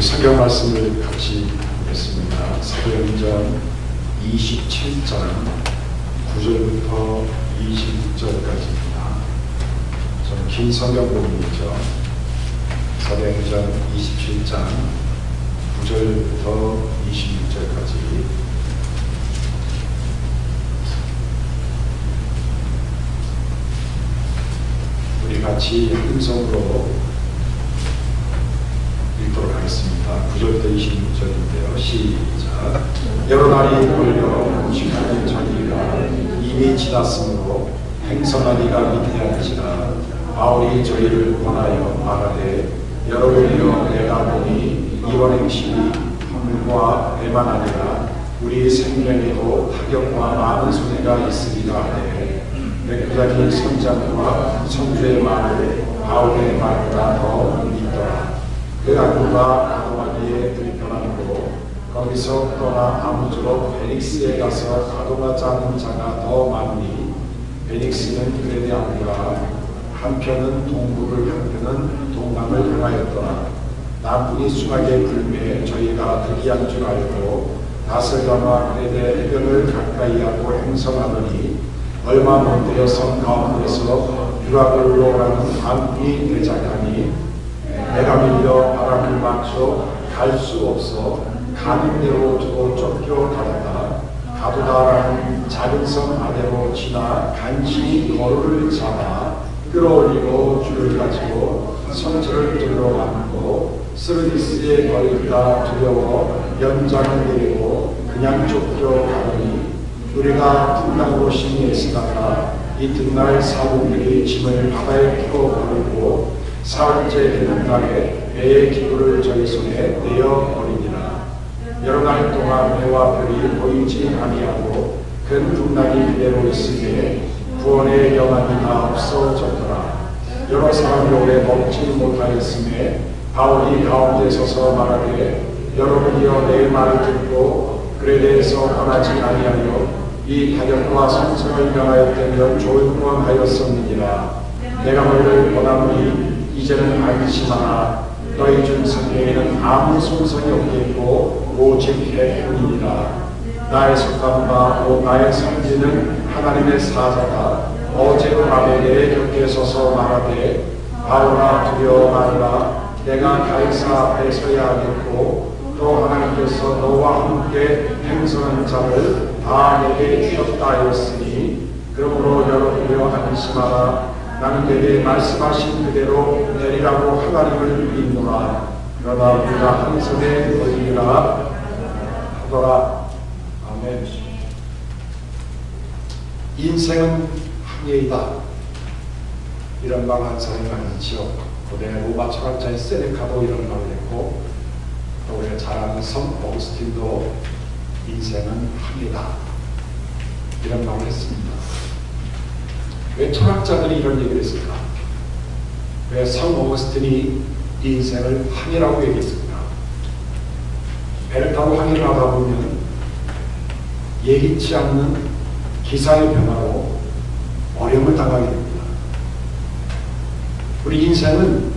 성경 말씀을 같이 보겠습니다. 사도행전 27장 9절부터 26절까지입니다. 좀 긴 성경 부분이죠. 사도행전 27장 9절부터 26절까지. 우리 같이 음성으로 읽도록 하겠습니다. 9절부터 26절인데요. 시작. 여러 날이 걸려 음식하는 전이가 이미 지났으므로 행선하기가 미태한지라 바울이 저희를 권하여 말하되 여러분이여 내가 보니 이번 행실이 화물과 배만 아니라 우리 생명에도 타격과 많은 손해가 있으리라 하되 백부장이 선장과 선주의 말을 바울의 말보다 더 믿더라. 그 안구가 가동하기에 불편하고 거기서 떠나 아무쪼록 베닉스에 가서 가동하 짜는 자가 더 많으니 베닉스는 그레데 안구가 한편은 동부를 한편은 동남을 향하였더라. 남분이 수하게 불매 저희가 득이한 줄 알고 다슬가와 그레데 해변을 가까이 하고 행성하더니 얼마 못 되어 성 가운데서 유라굴로라는 안분이 대작하니 내가 밀려 바람을 맞춰 갈 수 없어 가는 대로 두고 쫓겨가다가 가도다라는 작은 섬 아래로 지나 간신히 거루를 잡아 끌어올리고 줄을 가지고 선처를 들러안고 스르디스에 버리다 두려워 연장을 내리고 그냥 쫓겨가더니 우리가 등락으로 심히 애쓰다가 이튿날 사복들이 짐을 바다에 끼고 버리고 사흘째 되는 날에 배의 기구를 저희 손에 내어버리니라. 여러 날 동안 해와 별이 보이지 아니하고 큰 풍랑이 그대로 있으되 구원의 영안이 다 없어졌더라. 여러 사람이 오래 먹지 못하였음에 바울이 가운데 서서 말하되 여러분이여 내 말을 듣고 그레데에서 떠나지 아니하여 이 타격과 성성을 명하였다면 좋은 구원하였었느니라. 내가 너희를 원하노니 이제는 알지마라. 너희 중 성경에는 아무 손성이 없겠고 오직 해뿐이니라. 나의 속담과 나의 성지는 하나님의 사자가 어제 밤에 내 곁에 서서 말하되 바울아 두려워 말라. 내가 가이사 앞에 서야 하겠고 또 하나님께서 너와 함께 행선한 자를 다 내게 주셨다 하였으니 그러므로 여러분이여 안심하라. 나는 내게 말씀하신 그대로 되리라고 하나님을 믿노라. 그러나 우리가 한 손에 걸리라 하더라. 아멘. 인생은 항해이다. 이런 말 한 사람이 많지요. 고대 로마 철학자인 세네카도 이런 말을 했고 또 우리가 잘 아는 성 어거스틴도 인생은 항해다 이런 말을 했습니다. 왜 철학자들이 이런 얘기를 했을까? 왜 성 어거스틴이 인생을 항해라고 얘기했을까? 배를 타고 항해를 하다 보면 예기치 않는 기상의 변화로 어려움을 당하게 됩니다. 우리 인생은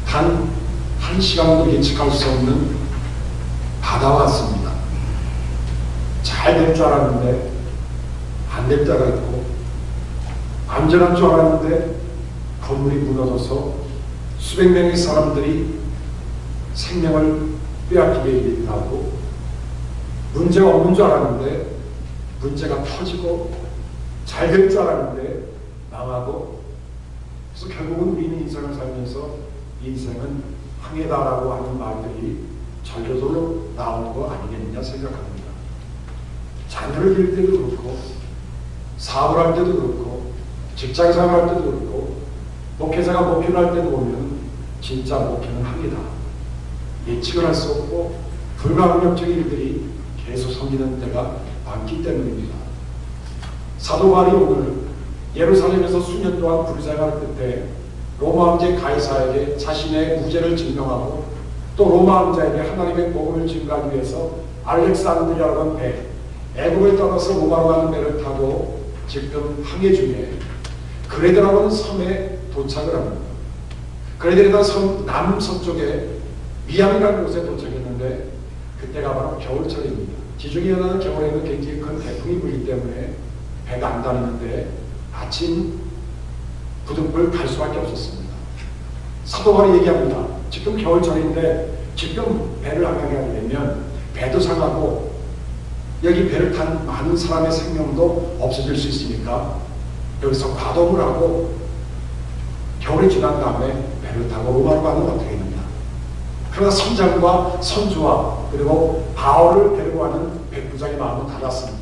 단 한 시간도 예측할 수 없는 바다와 같습니다. 잘 될 줄 알았는데 안 될 때가 있고 안전한 줄 알았는데 건물이 무너져서 수백 명의 사람들이 생명을 빼앗기게 일이 나고 문제가 없는 줄 알았는데 문제가 터지고 잘 될 줄 알았는데 망하고 그래서 결국은 우리는 인생을 살면서 인생은 항해다라고 하는 말들이 절저절로 나오는 거 아니겠느냐 생각합니다. 자녀를 기를 때도 그렇고 사업을 할 때도 그렇고 직장생활 할 때도 그렇고 목회자가 목회를 할 때도 보면 진짜 목회는 항해다. 예측을 할 수 없고 불가항력적인 일들이 계속 생기는 때가 많기 때문입니다. 사도 바울이 오늘 예루살렘에서 수년 동안 불생활을 끝에 로마 황제 가이사에게 자신의 무죄를 증명하고 또 로마 황제에게 하나님의 복음을 증거하기 위해서 알렉산드리아라는 배, 애국을 떠나서 로마로 가는 배를 타고 지금 항해 중에 그레데라는 섬에 도착을 합니다. 그레데라는 섬 남서쪽에 미양이라는 곳에 도착했는데 그때가 바로 겨울철입니다. 지중해 연안은 겨울에는 굉장히 큰 태풍이 불기 때문에 배가 안 다니는데 아침 부득불 갈 수밖에 없었습니다. 사도바울이 얘기합니다. 지금 겨울철인데 지금 배를 안 가게 하게 되면 배도 상하고 여기 배를 탄 많은 사람의 생명도 없어질 수 있으니까 여기서 과도를 하고 겨울이 지난 다음에 배를 타고 로마로 가는 건 어떻게 됩니까? 그러나 선장과 선주와 그리고 바울을 데리고 가는 백부장의 마음은 달랐습니다.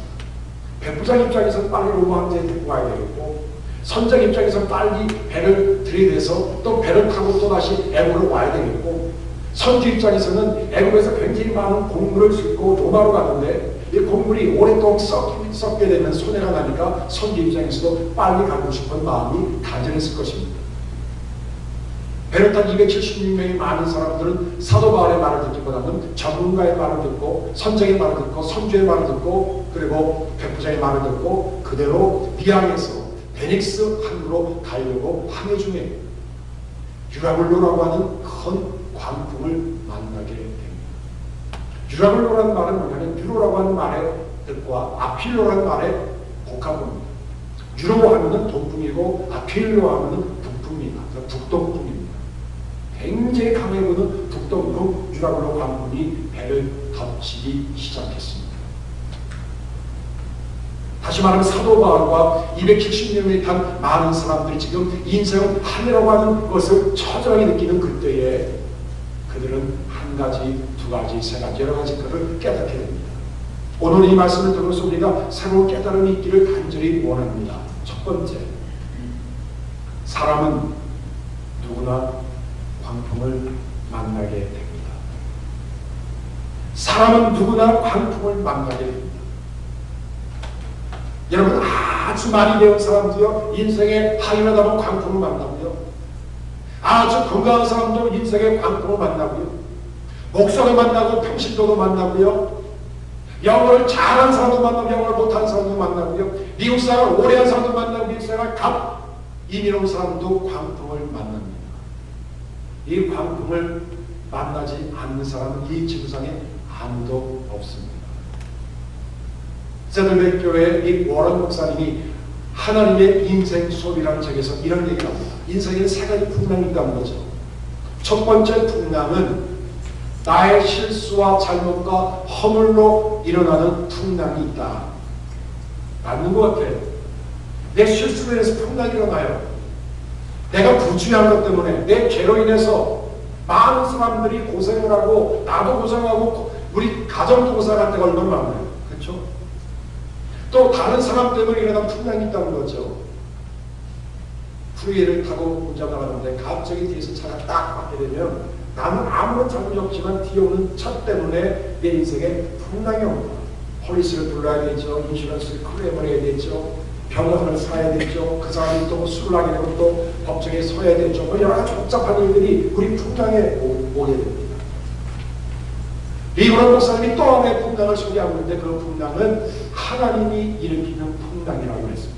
백부장 입장에서는 빨리 로마 황제에 데리고 가야 되겠고 선장 입장에서는 빨리 배를 들이대서 또 배를 타고 또다시 애굽으로 와야 되겠고 선주 입장에서는 애굽에서 굉장히 많은 곡물을 싣고 로마로 가는데 이 곡물이 오랫동안 썩게 되면 손해가 나니까 선주 입장에서도 빨리 가고 싶은 마음이 간절했을 것입니다. 배를 탄 276명의 많은 사람들은 사도 바울의 말을 듣기보다는 전문가의 말을 듣고 선장의 말을 듣고 선주의 말을 듣고 그리고 백부장의 말을 듣고 그대로 미항에서 베닉스 항구로 가려고 항해 중에 유라굴로라고 하는 큰 광풍을 만나게 됩니다. 유라굴로라는 말은 뭐냐면 유로라고 하는 말의 뜻과 아필로라는 말의 복합어입니다. 유로 하면은 동풍이고 아필로 하면은 북풍입니다. 북동풍입니다. 굉장히 강해 부는 북동풍 유라굴로 광풍이 배를 덮치기 시작했습니다. 다시 말하면 사도 바울과 270명이 탄 많은 사람들이 지금 인생은 하늘이라고 하는 것을 처절하게 느끼는 그때에 그들은 한 가지, 두 가지, 세 가지, 여러 가지 것을 깨닫게 됩니다. 오늘 이 말씀을 들어서 우리가 새로운 깨달음이 있기를 간절히 원합니다. 첫 번째, 사람은 누구나 광풍을 만나게 됩니다. 사람은 누구나 광풍을 만나게 됩니다. 여러분 아주 많이 배운 사람도요 인생의 하이하다 보면 광풍을 만나고요. 아주 건강한 사람도 인생의 광풍을 만나고요. 목사도 만나고 평신도도 만나고요. 영어를 잘하는 사람도 만나고 영어를 못하는 사람도 만나고요. 미국 사람 오래 한 사람도 만나고 미국 사람 갓 이민 온 사람도 광풍을 만납니다. 이 광풍을 만나지 않는 사람은 이 지구상에 아무도 없습니다. 세들백 교회 이 워런 목사님이 하나님의 인생 수업이라는 책에서 이런 얘기를 합니다. 인생에는 세 가지 풍랑이 있다는 거죠. 첫 번째 풍랑은 나의 실수와 잘못과 허물로 일어나는 풍랑이 있다. 맞는 것 같아요. 내 실수로 인해서 풍랑이 일어나요. 내가 부주의한 것 때문에 내 죄로 인해서 많은 사람들이 고생을 하고 나도 고생하고 우리 가정도 고생할 때가 얼마나 많아요. 그렇죠? 또 다른 사람 때문에 일어난 풍랑이 있다는 거죠. 프리웨이를 타고 운전을 하는데 갑자기 뒤에서 차가 딱 맞게 되면 나는 아무런 잘못이 없지만 뒤에 오는 차 때문에 내 인생에 풍랑이 옵니다. 폴리스를 불러야 되죠. 인슈런스를 클레임을 해야 되죠. 병원을 사야 되죠. 그 사람이 또 술을 하게 되면 또 법정에 서야 되죠. 뭐 여러 가지 복잡한 일들이 우리 풍랑에 오게 됩니다. 리고런 목사님이 또 하나의 풍랑을 소개하고 있는데 그 풍랑은 하나님이 일으키는 풍랑이라고 했습니다.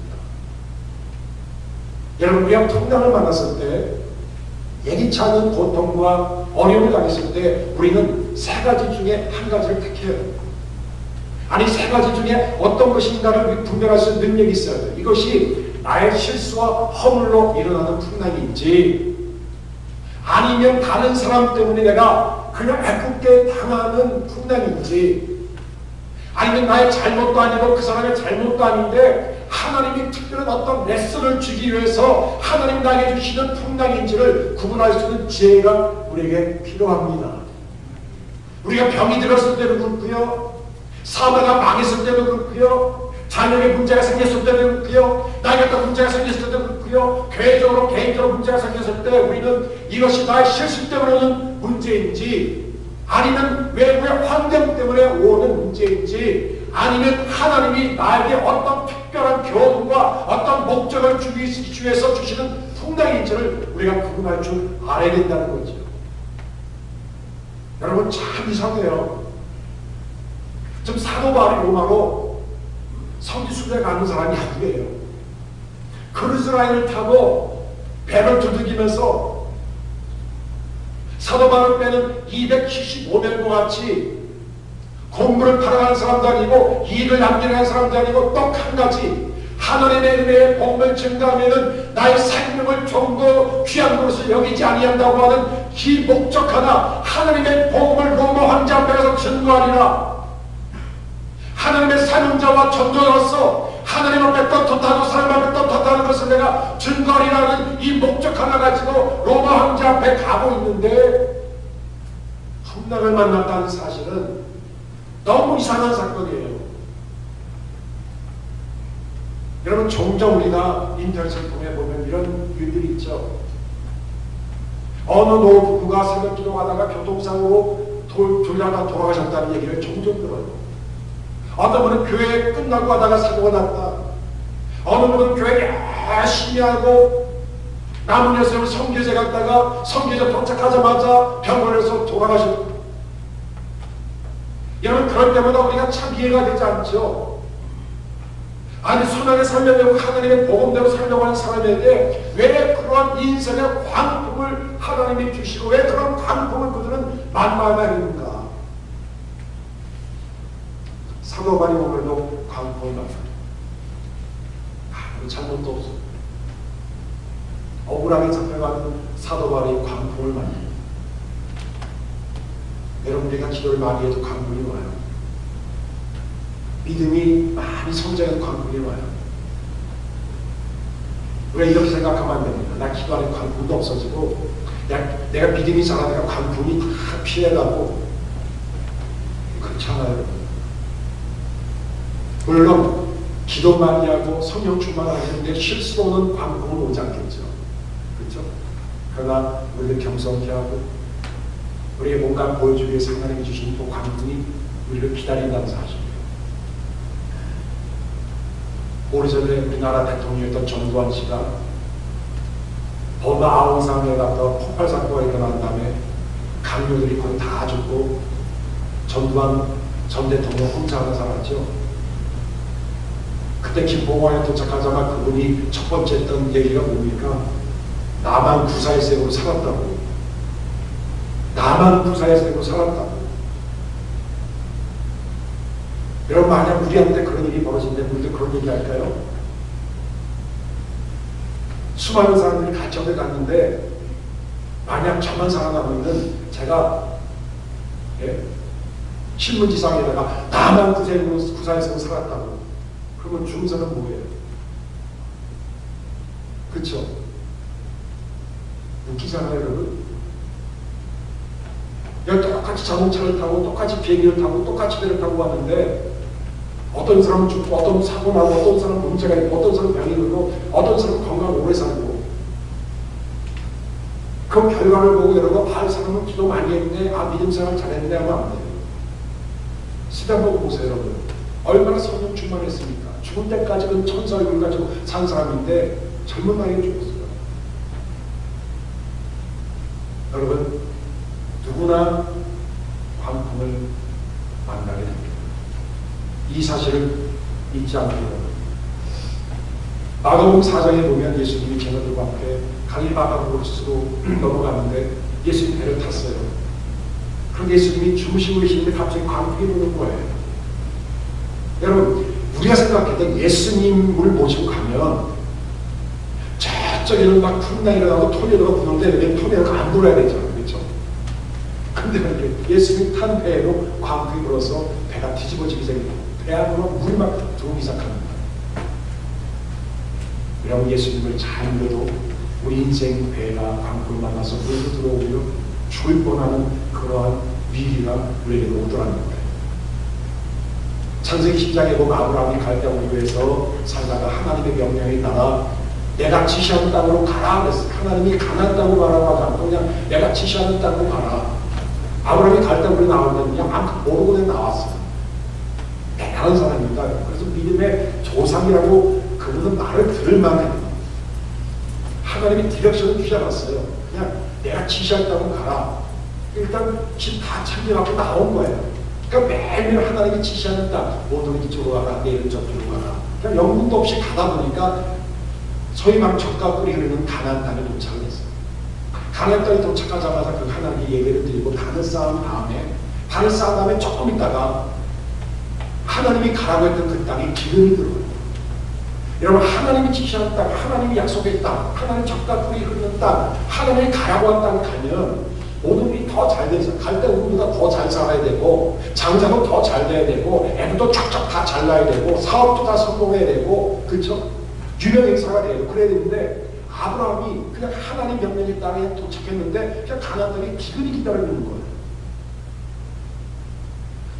여러분 우리가 풍랑을 만났을 때 예기치 않은 고통과 어려움을 당했을 때 우리는 세 가지 중에 한 가지를 택해요. 아니 세 가지 중에 어떤 것인가를 분별할 수 있는 능력이 있어야 돼요. 이것이 나의 실수와 허물로 일어나는 풍랑인지 아니면 다른 사람 때문에 내가 그냥 애꿎게 당하는 풍랑인지 아니면 나의 잘못도 아니고 그 사람의 잘못도 아닌데 하나님이 특별한 어떤 레슨을 주기 위해서 하나님 나에게 주시는 풍랑인지를 구분할 수 있는 지혜가 우리에게 필요합니다. 우리가 병이 들었을 때도 그렇고요. 사업가 망했을 때도 그렇고요. 자녀에게 문제가 생겼을 때도 그렇고요. 나에게 어떤 문제가 생겼을 때도 그렇고요. 교회적으로 개인적으로 문제가 생겼을 때 우리는 이것이 나의 실수 때문에 오는 문제인지 아니면 외부의 환경 때문에 오는 문제인지 아니면 하나님이 나에게 어떤 특별한 교훈과 어떤 목적을 주기 위해서 주시는 풍랑인지를 우리가 구분할 줄 알아야 된다는 거죠. 여러분 참 이상해요. 지금 사도 바울이 로마로 성지순례 가는 사람이 아니에요. 크루즈 라인을 타고 배를 두들기면서 사도 바울 때는 275명과 같이 공부를 팔아가는 사람도 아니고 이익을 남기는 사람도 아니고 또 한 가지 하나님의 은혜의 복음을 증가하면은 나의 생명을 좀 더 귀한 것을 여기지 아니한다고 하는 이 목적 하나, 하나님의 복음을 로마 황제 앞에 가서 증거하리라. 하나님의 사명자와 전도자로서 하나님 앞에 떳떳하고 사람 앞에 떳떳하는 것을 내가 증거하리라는 이 목적 하나 가지고 로마 황제 앞에 가고 있는데 훗날을 만났다는 사실은 너무 이상한 사건이에요. 여러분, 종종 우리가 인터넷을 통해 보면 이런 일들이 있죠. 어느 노부부가 새벽 기도하다가 교통사고로 졸다가 돌아가셨다는 얘기를 종종 들어요. 어떤 분은 교회 끝나고 하다가 사고가 났다. 어느 분은 교회 열심히 하고 나무에서 성교제 갔다가 성교제 도착하자마자 병원에서 돌아가셨다. 여러분, 그럴 때마다 우리가 참 이해가 되지 않죠. 아니, 순하게 살려고 하나님의 복음대로 살려고 하는 사람에게 왜 그런 인생의 광풍을 하나님이 주시고 왜 그런 광풍을 그들은 만나는가? 사도 바울이 오늘도 광풍을 만나요. 아무 잘못도 없어. 억울하게 잡혀가는 사도 바울이 광풍을 만나요. 여러분, 우리가 기도를 많이 해도 광풍이 와요. 믿음이 많이 성장해도 광풍이 와요. 우리가 이렇게 생각하면 안 됩니다. 나 기도하는 광풍도 없어지고 내가 믿음이 자라니까 광풍이 다 피해가고 그렇지 않아요. 물론 기도 많이 하고 성령 충만하는데 실수로는 광풍은 오지 않겠죠. 그렇죠? 그러나 우리를 겸손케 하고 우리의 뭔가 보여주기 위해서 하나님이 주신 또 광풍이 우리를 기다린다는 사실이에요. 오래전에 우리나라 대통령이었던 전두환 씨가 버마 아웅산에 갔다 폭발 사고가 일어난 다음에 강요들이 거의 다 죽고 전두환 전 대통령 혼자 하나 살았죠. 그때 김포공항에 도착하자마자 그분이 첫 번째 했던 얘기가 뭡니까? 나만 구사의 세계로 살았다고. 나만 구사의 세계로 살았다고. 여러분, 만약 우리한테 그런 일이 벌어진다면 우리도 그런 얘기 할까요? 수많은 사람들이 같이 어디 갔는데 만약 저만 살아남으면 제가 신문지상에다가 나만 구사에서 살았다고. 그러면 중서는 뭐예요? 그쵸? 웃기잖아요, 여러분. 똑같이 자동차를 타고 똑같이 비행기를 타고 똑같이 배를 타고 왔는데 어떤 사람은 죽고 어떤 사고 나고 어떤 사람은 문제가 있고 어떤 사람은 병이 들고 어떤 사람은 건강 오래 살고 그 결과를 보고 여러분 한 사람은 기도 많이 했는데 믿음 생활 잘했는데 하면 안 돼요. 시대 보고 보세요, 여러분. 얼마나 성령 충만했습니까? 죽을 때까지는 천사 얼굴 가지고 산 사람인데 젊은 나이에 죽었어요. 여러분, 누구나 광풍을 만나게 됩니다. 이 사실을 잊지 않기 바랍니다. 마가복음 4장에 보면 예수님이 제자들과 함께 갈릴바가로스로 넘어가는데 예수님이 배를 탔어요. 그런데 예수님이 주무시고 계시는데 갑자기 광풍이 부는 거예요. 여러분, 우리가 생각해도 예수님을 모시고 가면 저쪽에는 막 풍랑이 일어나고 토네이도가 부는데 토네이도가 안 불어야 되잖아요. 그렇죠? 근데 예수님이 탄 배에도 광풍이 불어서 배가 뒤집어지기 시작해요. 배 안으로 물이 막 들어오기 시작합니다. 여러분, 예수님을 잘 믿어도 우리 인생 배가 광풍을 만나서 물도 들어오며 죽을 뻔하는 그러한 위기가 우리에게 오더라는 거예요. 창세기 10장에 보면 아브라함이 갈대아우를 위해서 살다가 하나님의 명령에 따라 내가 지시하는 땅으로 가라 그랬어요. 하나님이 가나안 땅으로 가라고 하지 않고 그냥 내가 지시하는 땅으로 가라. 아브라함이 갈대아우에 나오면 그냥 아무것도 모르고 그냥 나왔어요. 대단한 사람입니다. 그래서 믿음의 조상이라고 그분은 말을 들을 만해요. 하나님이 디렉션을 주지 않았어요. 그냥 내가 지시할 땅으로 가라. 일단 집 다 챙겨갖고 나온 거예요. 그러니까 매일매일 하나님이 지시하는 땅, 오늘은 이쪽으로 가라, 내일은 저쪽으로 가라. 그냥 영문도 없이 가다 보니까 소위 말하는 젖과 꿀이 흐르는 가나안 땅에 도착을 했어요. 가나안 땅에 도착하자마자 그 하나님께 예배를 드리고 단을 쌓은 다음에 조금 있다가 하나님이 가라고 했던 그 땅에 기근이 들어요. 여러분, 하나님이 지시한 땅, 하나님이 약속의 땅, 하나님 적과 꿀이 흐르는 땅, 하나님이 가라고 한 땅 가면 모든 일이 더 잘 돼서 갈 때 우리보다 더 잘 살아야 되고, 장사도 더 잘 돼야 되고, 애들도 쫙쫙 다 잘 나야 되고, 사업도 다 성공해야 되고, 그렇죠? 유명 인사가 돼요. 그래야 되는데 아브라함이 그냥 하나님 명령의 땅에 도착했는데 그냥 가나안 땅에 기근이 기다리는 거예요.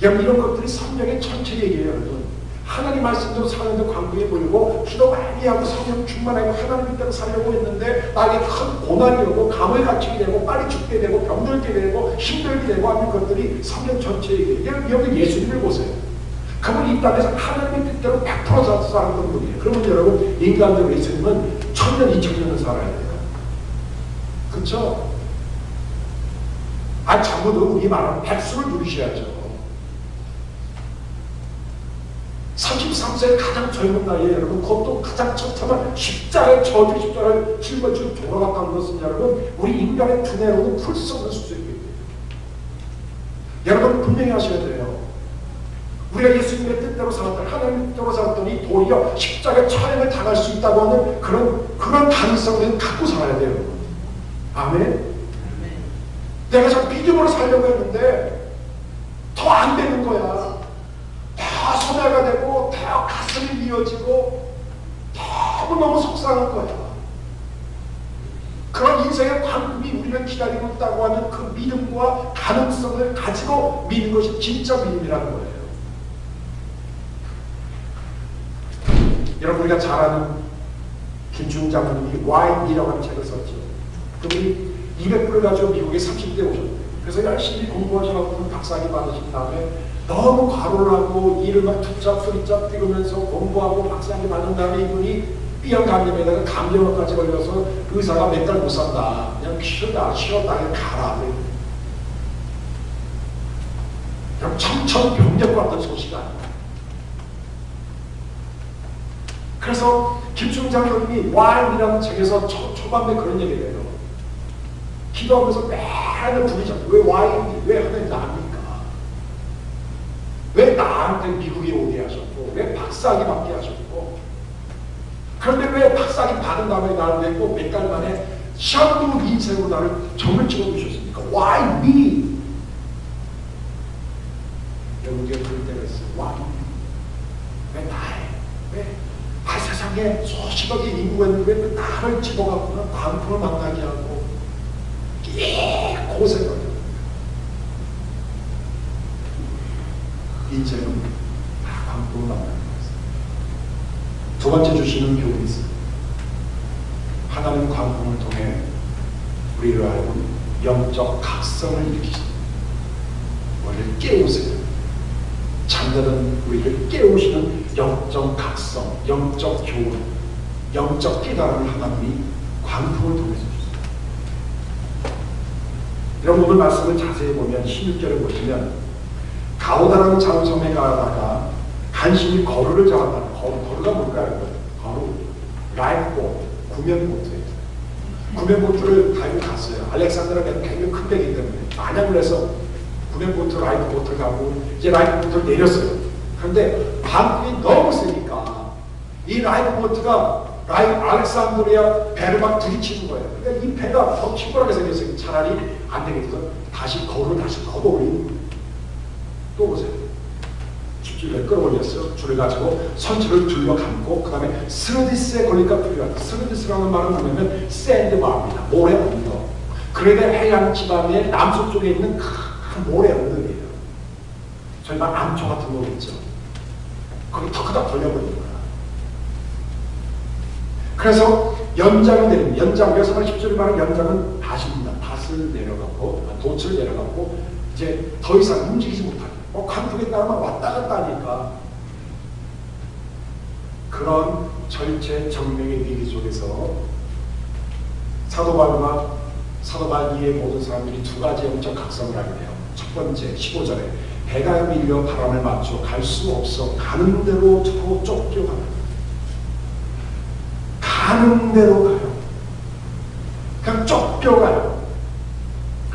여러분, 이런 것들이 성령의 전체 얘기예요. 여러분, 하나님 말씀대로 사는데 광부에 보이고 기도 많이 하고 성령 충만하고 하나님 뜻대로 살려고 했는데 나에게 큰 고난이 오고 감을 갇히게 되고 빨리 죽게 되고 병들게 되고 힘들게 되고 하는 것들이 성령 전체 얘기예요. 여기 예수님을 보세요. 그분 이 땅에서 하나님의 뜻대로 100% 살았던 분이에요. 그러면 여러분, 인간적으로 예수님은 1000년, 2000년을 살아야 돼요. 그렇죠? 전부도 우리 말하는 백수를 누리셔야죠. 33세 가장 젊은 나이에 여러분, 그것도 가장 처참한 십자가의 저주, 십자가를 짊어지고 돌아갔다는 것은 여러분, 우리 인간의 두뇌로는 풀 수 없는 수준이에요. 여러분, 분명히 하셔야 돼요. 우리가 예수님의 뜻대로 살았더니, 하나님의 뜻대로 살았더니 도리어 십자가의 처형을 당할 수 있다고 하는 그런 가능성을 갖고 살아야 돼요. 아멘? 내가 참 믿음으로 살려고 했는데 더 안 되는 거야. 더 소외가 되고 더 가슴이 미어지고 너무너무 속상한 거야. 그런 인생의 관금이 우리를 기다리고 있다고 하는 그 믿음과 가능성을 가지고 믿는 것이 진짜 믿음이라는 거예요. 여러분, 우리가 잘 아는 김충 장로님이 와인이라고 하는 책을 썼죠. 그분이 200불을 가지고 미국에 30대 오셨대요. 그래서 열심히 공부하셔서 박사학위 받으신 다음에 너무 과로를 하고 일을 막 투잡 쓰리잡 뛰면서 공부하고 박사학위 받은 다음에 이분이 B형 감염에다가 감염까지 걸려서 의사가 몇 달 못 산다. 그냥 쉬었다 그냥 가라. 그냥 청천벽력 같은 소식 아니야. 그래서 김충 장로님이 와인이라는 책에서 초반에 그런 얘기를 해요. 기도하면서 매일 부르잖아요. 왜 와인이, 왜 하나님 나입니까? 왜 나한테 미국에 오게 하셨고, 왜 박사학위 받게 하셨고, 그런데 왜 박사학위 받은 다음에 나를 냈고 몇 달 만에 시험도 인생으로 나를 점을 찍어주셨습니까? Why me? 여러분, 우리가 그럴 때가 있어요. Why me? 왜 나해? 왜? 세상에 수십억의 인구가 있는데 왜 나를 집어갖고 다음 분을 만나게 하고 고생을 해요. 인생은 다음 분을 만나는 거예요. 두 번째 주시는 교훈이 있어요. 하나님 광풍을 통해 우리를 알고 영적 각성을 일으키십니다. 우리를 깨우세요. 잠자던 우리를 깨우시는 영적 각성, 영적 교훈, 영적 깨달음을 하나님이 광풍을 통해서 주십니다. 여러분, 오늘 말씀을 자세히 보면 16절을 보시면 가오다라는 장성에 가다가 간신히 거루를 잡았다. 거루가 뭘까요? 거루, 라이프보트, 구면보트예요. 구면보트를 달고 갔어요. 알렉산드라가 굉장히 큰 배이기 때문에 만약을 해서 구면보트, 라이프보트를 가고 이제 라이프보트를 내렸어요. 그런데 방풍이 너무 세니까 이 라이프보트가 알렉산드리아 배를 막 들이치는 거예요. 그러니까 이 배가 더 침몰하게 생겼어요. 차라리 안 되겠어. 다시 거루를 다시 걷어올리는. 또 보세요. 줄을 끌어올렸어요. 줄을 가지고 선체를 둘러 감고 그 다음에 스르디스에 걸리니까 필요하다. 스르디스라는 말은 뭐냐면 샌드바입니다. 모래 언덕. 그레데 해양 지방의 남서쪽에 있는 큰 모래 언덕이에요. 저희 말 암초 같은 거 있죠. 거기 더 크다 돌려버리는 거야. 그래서 연장을 내립니다. 연장, 여기서 10절에 말하는 연장은 닷입니다. 닷을 내려가고 돛을 내려가고 이제 더 이상 움직이지 못하게. 광풍에 따르면 왔다 갔다 하니까 그런 절체 정명의 위기 속에서 사도 바울과 사도 바울의 모든 사람들이 두 가지 영적 각성을 하게 돼요. 첫 번째 15절에 배가 밀려 바람을 맞춰 갈 수 없어 가는 대로 두고 쫓겨가요. 가는 대로 가요. 그냥 쫓겨가요.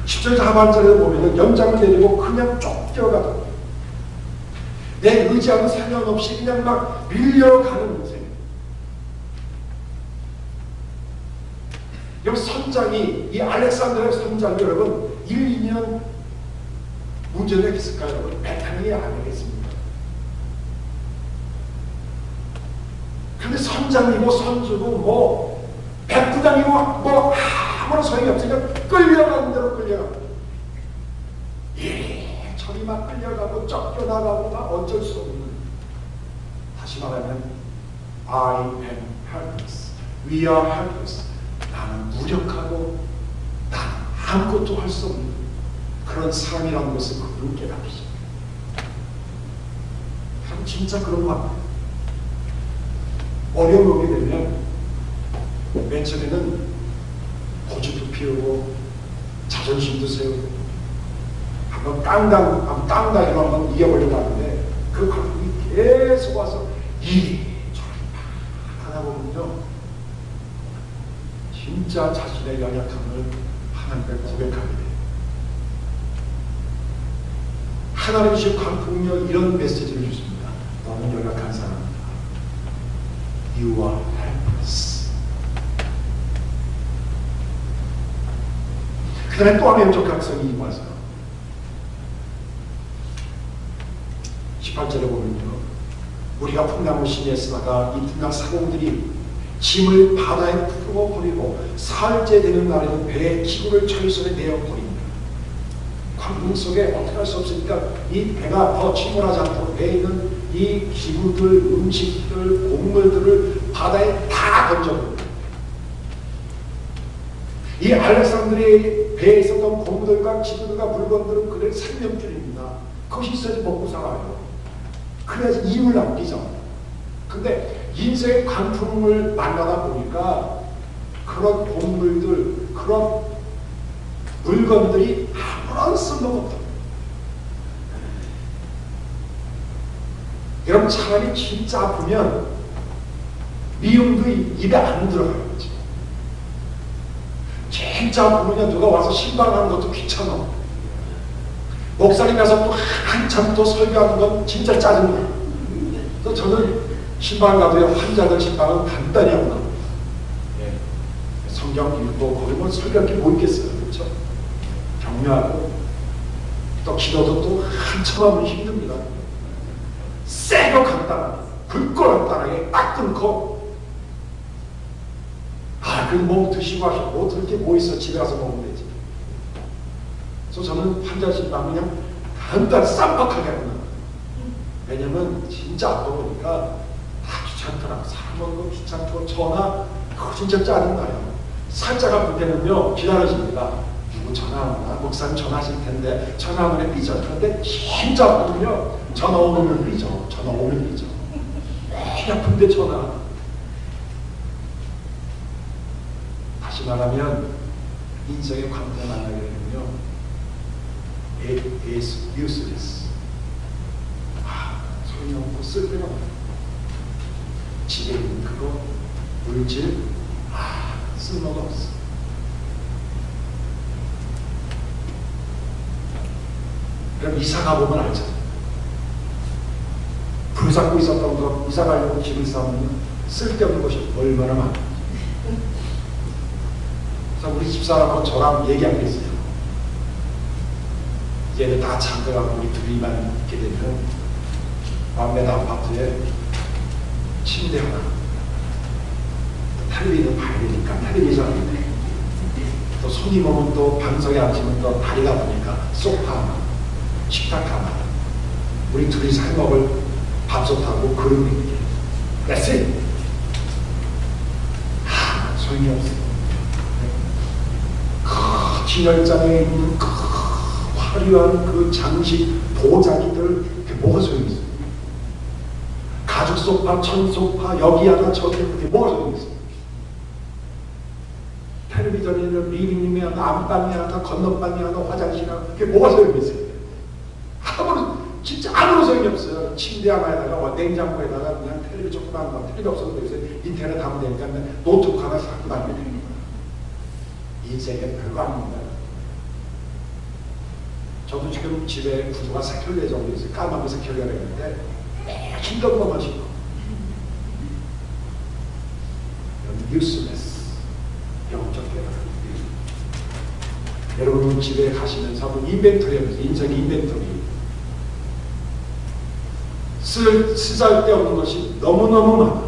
10절 하반절에 보면은 연장을 내리고 그냥 쫓겨가다. 내 의지하는 사냥 없이 그냥 막 밀려가는 인생. 여기 선장이, 이 알렉산드로의 선장이 여러분 1, 2년 운전을 했을까요? 여러분 배타능이 아니겠습니까? 근데 선장이고 선주고 뭐 백부장이고 뭐 아무런 소용이 없으니까 끌려가는 대로 끌려가고 저리 막 끌려가고 쫓겨나가고 막 어쩔 수 없는. 다시 말하면 I am helpless. We are helpless. 나는 무력하고 나는 아무것도 할 수 없는 그런 삶이라는 것을 그들은 깨닫기 시작합니다. 참 진짜 그런 것 같아요. 어려움이 오게 되면 맨 처음에는 고집도 피우고 자존심도 세우고 한번 깡당이로 한번 이겨보려고 하는데 그 관계이 계속 와서 저리 하다 보면요 진짜 자신의 연약함을 하나님께 고백하게 돼요. 하나님 주신 광풍력 이런 메시지를 주십니다. 너는 연약한 사람이다. You are helpless. 그 다음에 또 하나의 적각성이 와서 18절에 보면요 우리가 풍랑을 시내에 쓰다가 이튿날 사공들이 짐을 바다에 풀어버리고 사흘째 되는 날에는 배에 기구를 철선에 내어버립니다. 광풍 속에 어떻게 할 수 없으니까 이 배가 더 침몰하지 않도록 배에 있는 이 기구들, 음식들, 곡물들을 바다에 다 던져버립니다. 이 알렉산드리아의 배에 있었던 곡물들과 기구들과 물건들은 그들의 생명줄입니다. 그것이 있어야지 먹고 살아요. 그래서 힘을 남기죠. 근데 인생의 광풍을 만나다 보니까 그런 곡물들, 그런 물건들이 아무런 쓸모가 없다. 여러분 차라리 진짜 아프면 미움도 입에 안 들어가요. 진짜 아프면 누가 와서 신방하는 것도 귀찮아. 목사님 가서 또 한참 또 설교하는 건 진짜 짜증나. 또 저는 신방 가도요 환자들 신방은 간단히 하고 나와요. 예. 성경 읽고 거기 뭐 설교할 게 뭐 있겠어요. 그렇죠? 격려하고 또 기도도 또 한참 하면 힘듭니다. 세고 간단하게 굵고 간단하게 딱 끊고 그럼 뭐 드시고 하시고 뭐 드릴 게 뭐 있어. 집에 가서 먹으면 되지. 그래서 저는 환자 신방 그냥 간단히 쌈박하게 하고 나와요. 왜냐면 진짜 아파 보니까 다 귀찮더라고. 사람 먹는 거 귀찮고 전화 그거 진짜 짜증나요. 살짝 아플 때는요 기다려집니다. 누구 전화하나 목사님 전화하실 텐데 전화하면 삐져. 그런데 진짜 아프면요 전화 오면 삐져. 전화 오면 삐져. 왜 아픈데 전화. 다시 말하면 인생의 관계를 만나게 되면요 It is useless. 소용이 없고 쓸데가 없어요. 집에 있는 그거 물질 쓸모가 없어. 그럼 이사 가보면 알잖아요. 불 잡고 있었던 거 이사 가려고 집을 싸우면 쓸데없는 것이 얼마나 많아요. 그래서 우리 집사람하고 저랑 얘기한 게 있어요. 얘는 다 잠들어가고 우리 둘이만 있게 되면 왕래다 아파트에 침대 하나 텔레비전 봐야 되니까 텔레비전인데 또 손님 오면 또 방석에 앉으면 또 다리가 보니까 소파 하나 식탁 하나 우리 둘이서 해먹을 밥솥하고 그릇 있게 That's it. 소용이 없어. 진열장에 있는 화려한 그 장식 보자기들 그게 뭐가 소용이 있어? 가죽 소파, 천 소파 여기 하나 저기 그게 뭐가 소용이 있어? 텔레비전이 하나, 리빙룸이 하나, 안방이 하나, 건너방이 하나, 화장실 하나 그게 뭐가 소용이 있어? 진짜 아무런 소용이 없어요. 침대 하나에다가 냉장고에다가 그냥 텔레비 조그만 거 텔레비 없어도 되겠어요. 인터넷 하면 되니까 노트북 하나 갖고 다니면 됩니다. 인생의 별거 아닙니다. 저도 지금 집에 구두가 3켤레 정도 있어요. 까만 3켤레가 있는데 매일 힘든 것만 신고. useless. 영적 깨달음. 여러분 집에 가시면서 한번 인벤토리 해보세요. 인생의 인벤토리. 쓰잘데없는 것이 너무너무 많아.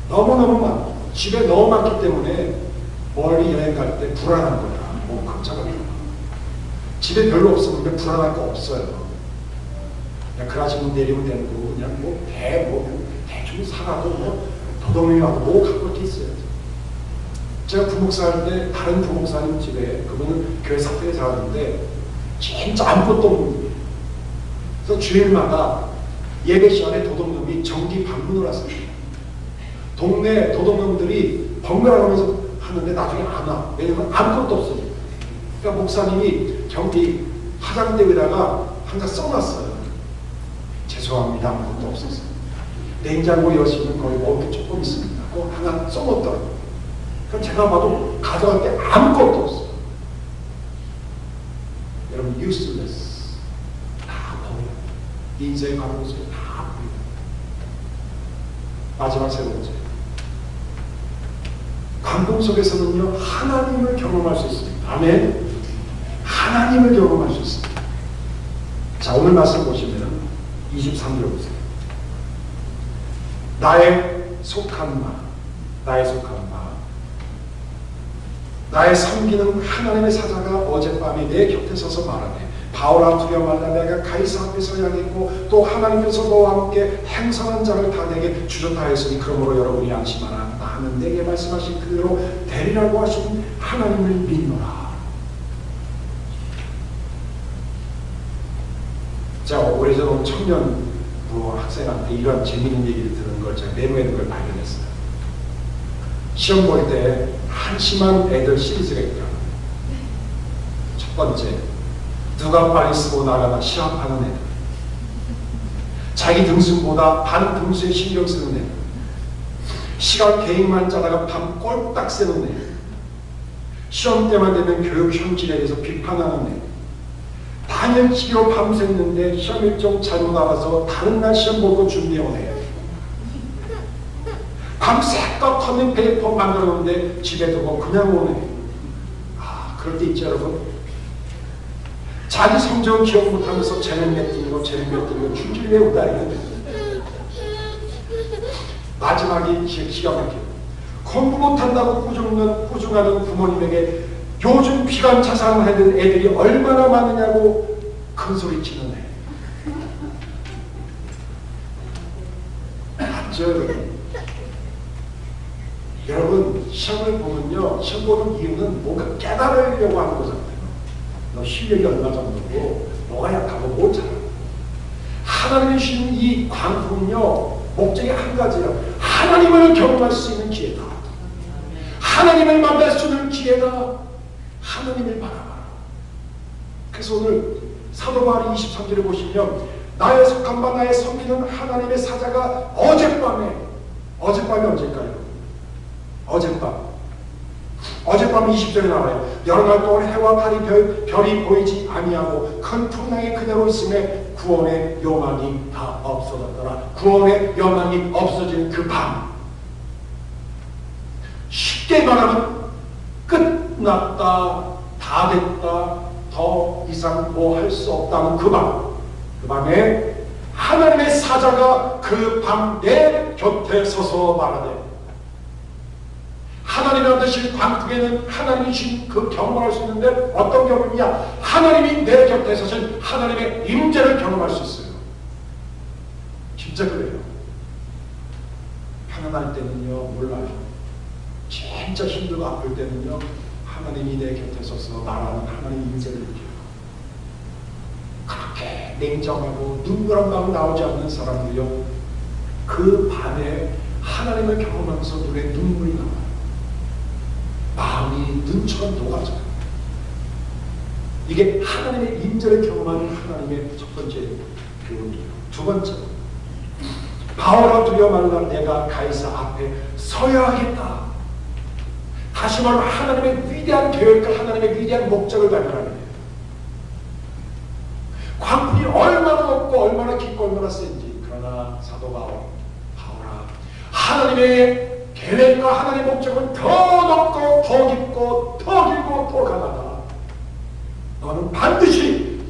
너무너무 많아. 집에 너무 많기 때문에 멀리 여행 갈 때 불안한 거야. 뭐 깜짝이야. 집에 별로 없으면 불안할 거 없어요. 그냥 그라지면 내리면 되는 거고 그냥 대충 사가도 도둑놈이 와도 뭐 갖고 게 있어요. 제가 부목사 할 때 다른 부목사님 집에 그분은 교회 사택에 살았는데 진짜 아무것도 없는 거예요. 그래서 주일마다 예배 시간에 도둑놈이 정기 방문을 왔어요. 동네 도둑놈들이 번갈아가면서 하는데 나중에 안 와. 왜냐면 아무것도 없어요. 그러니까 목사님이 경비 화장대 위에다가 항상 써놨어요. 죄송합니다. 아무것도 없었어요. 냉장고 여시면 거의 먹을 게 조금 있습니다. 그거 하나 써놓더라고요. 그럼 제가 봐도 가져갈 게 아무것도 없어요. 여러분 useless. 다 버려요. 인생의 가능성을 다 버려요. 마지막 세 번째. 감동 속에서는요 하나님을 경험할 수 있습니다. 아멘. 하나님을 경험할 수 있습니다. 자, 오늘 말씀 보시면 23절 보세요. 나의 속한 마, 나의 섬기는 하나님의 사자가 어젯밤에 내 곁에 서서 말하네. 바울아 두려워 말라. 내가 가이사 앞에 서야 하겠고 또 하나님께서 너와 함께 행선한 자를 다 내게 주셨다 했으니 그러므로 여러분이 안심하라. 나는 내게 말씀하신 그대로 되리라고 하신 하나님을 믿노라. 자, 오래전 청년 학생한테 이런 재미있는 얘기를 들은 걸 제가 메모해둔 걸 발견했어요. 시험 볼 때 한심한 애들 시리즈가 있더라고요. 첫 번째, 누가 빨리 쓰고 나가나 시합하는 애들. 자기 등수보다 반 등수에 신경 쓰는 애들. 시간 계획만 짜다가 밤 꼴딱 새는 애들. 시험 때만 되면 교육 현실에 대해서 비판하는 애들. 당일치기로 밤샜는데 시험 일정 잘못 알아서 다른 날 시험 보고 준비해오네. 밤새껏 터는 페이퍼 만들어 놓는데 집에 두고 그냥 오네. 아, 그럴 때 있죠 여러분. 자기 성적 기억 못하면서 쟤는 몇 등이고 줄줄 외우다 이거든. 마지막이 기가 막혀요. 공부 못한다고 꾸중하는 부모님에게 요즘 비관 자상을 하는 애들이 얼마나 많으냐고 큰소리치는 애. 맞죠? 여러분 시험을 보면요, 시험 보는 이유는 뭔가 깨달으려고 하는 거잖아요. 너 실력이 얼마 정도고 너가 약하고 뭘 잘하고. 하나님이 주신 이 광풍은요 목적이 한 가지예요. 하나님을 경험할 수 있는 기회다. 하나님을 만날 수 있는 기회다. 하나님을 바라봐라. 그래서 오늘 사도 바울이 23절에 보시면 나의 속한 바 나의 섬기는 하나님의 사자가 어젯밤이 언제일까요? 어젯밤 20절에 나와요. 여러 날 동안 해와 달이 별이 보이지 아니하고 큰 풍랑이 그대로 있음에 구원의 요망이 다 없어졌더라. 구원의 요망이 없어진 그 밤, 쉽게 말하면 끝났다, 다 됐다, 더 이상 뭐 할 수 없다는 그 밤에 하나님의 사자가 그 밤 내 곁에 서서 말하되, 하나님의 뜻이 광풍에는 하나님이 주신 그 경험할 수 있는데 어떤 경험이냐? 하나님이 내 곁에 서신 하나님의 임재를 경험할 수 있어요. 진짜 그래요. 편안할 때는요 몰라요. 진짜 힘들고 아플 때는요 하나님이 내 곁에 서서 말하는 하나님의 임재를 느껴요. 그렇게 냉정하고 눈물 한 방 나오지 않는 사람들요 그 밤에 하나님을 경험하면서 눈에 눈물이 나와요. 마음이 눈처럼 녹아져요. 이게 하나님의 임재를 경험하는 하나님의 첫 번째 교훈이에요. 두 번째, 바울아 두려워 말라. 내가 가이사 앞에 서야 하겠다. 다시 말하면 하나님의 위대한 계획과 하나님의 위대한 목적을 발견하는 거예요. 얼마나 높고 얼마나 깊고 얼마나 센지. 그러나 사도 바울아, 하나님의 계획과 하나님의 목적은 더 높고 더 깊고 더 길고 더 강하다. 너는 반드시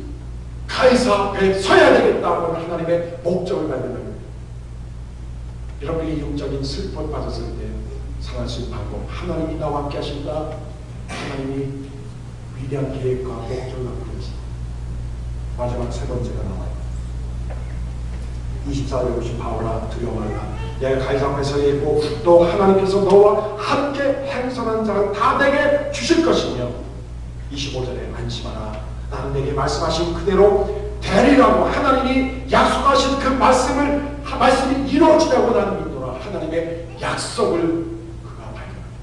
가이사 앞에 서야 되겠다고 하나님의 목적을 발견합니다. 여러분이 영적인 슬픔에 빠졌을 때 상할 수 있는 방법, 하나님이 나와 함께 하신다. 하나님이 위대한 계획과 목적을 갖고 계십니다. 마지막 세 번째가 나와요. 24절에 보신 바울아 두려워 말라. 내가 가이사 앞에 서야 했고 또 하나님께서 너와 함께 행선한 자를 다 내게 주실 것이며 25절에 안심하라. 나는 내게 말씀하신 그대로 되리라고. 하나님이 약속하신 그 말씀이 이루어지라고 나는 믿노라. 하나님의 약속을 그가 발견합니다.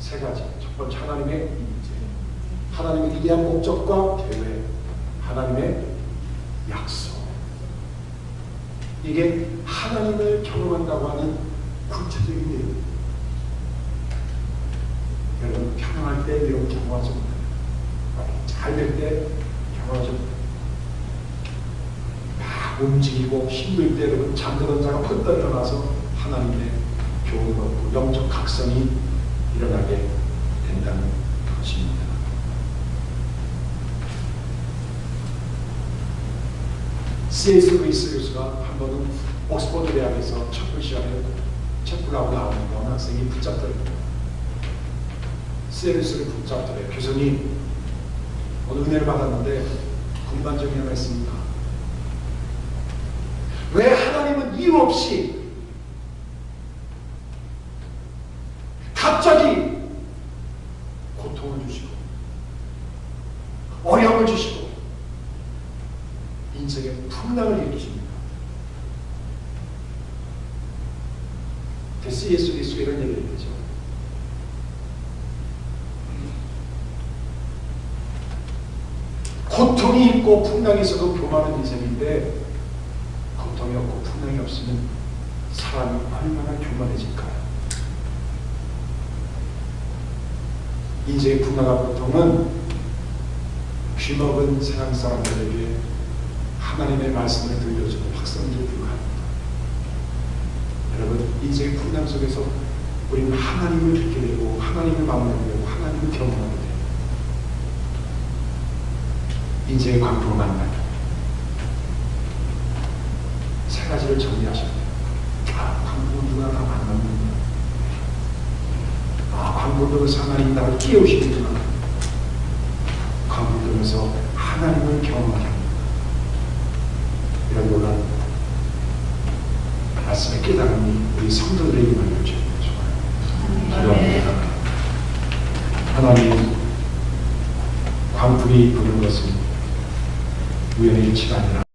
세 가지. 첫 번째, 하나님의 임재, 하나님의 위대한 목적과 계획, 하나님의 약속. 이게 하나님을 경험한다고 하는 구체적인 내용입니다. 여러분 평안할 때 이런 경험하지 못해요. 잘 될 때 경험하지 못해요. 막 움직이고 힘들 때 여러분 잠드는 자가 펀떡 일어나서 하나님의 교훈을 얻고 영적 각성이 일어나게 된다는 것입니다. C.S. 루이스 교수가 한 번은 옥스퍼드 대학에서 첫 시간에 책을 하고 나오는데 어느 학생이 붙잡더래요. C.S.를 붙잡더래요. 교수님, 오늘 은혜를 받았는데 궁금한 점이 하나 있습니다. 왜 하나님은 이유 없이 갑자기 고통을 주시고 어려움을 주시고 인생의 풍랑을 일으키십니까? C.S. 루이스가 이런 얘기를 했죠. 고통이 있고 풍랑이 있어도 교만한 인생인데 고통이 없고 풍랑이 없으면 사람이 얼마나 교만해질까요? 인생의 풍랑과 고통은 귀먹은 세상 사람들에게 하나님의 말씀을 들려주는 확성기에 불과합니다. 여러분, 인생의 풍랑 속에서 우리는 하나님을 듣게 되고 하나님을 만나게 되고 하나님을 경험하게 돼요. 인생의 광풍을 만나게 세 가지를 정리하셔야 돼요. 광풍은 누가 다 만났는구나. 광풍을 통해서 하나님이 나를 깨우시는구나. 광풍을 통해서 하나님을 경험하게 합니다. 이런 놀란 말씀의 깨달음이 우리 성도들에게만 이루어지는 거죠. 기도합니다. 하나님, 광풍이 부는 것은 우연의 일치가 아니라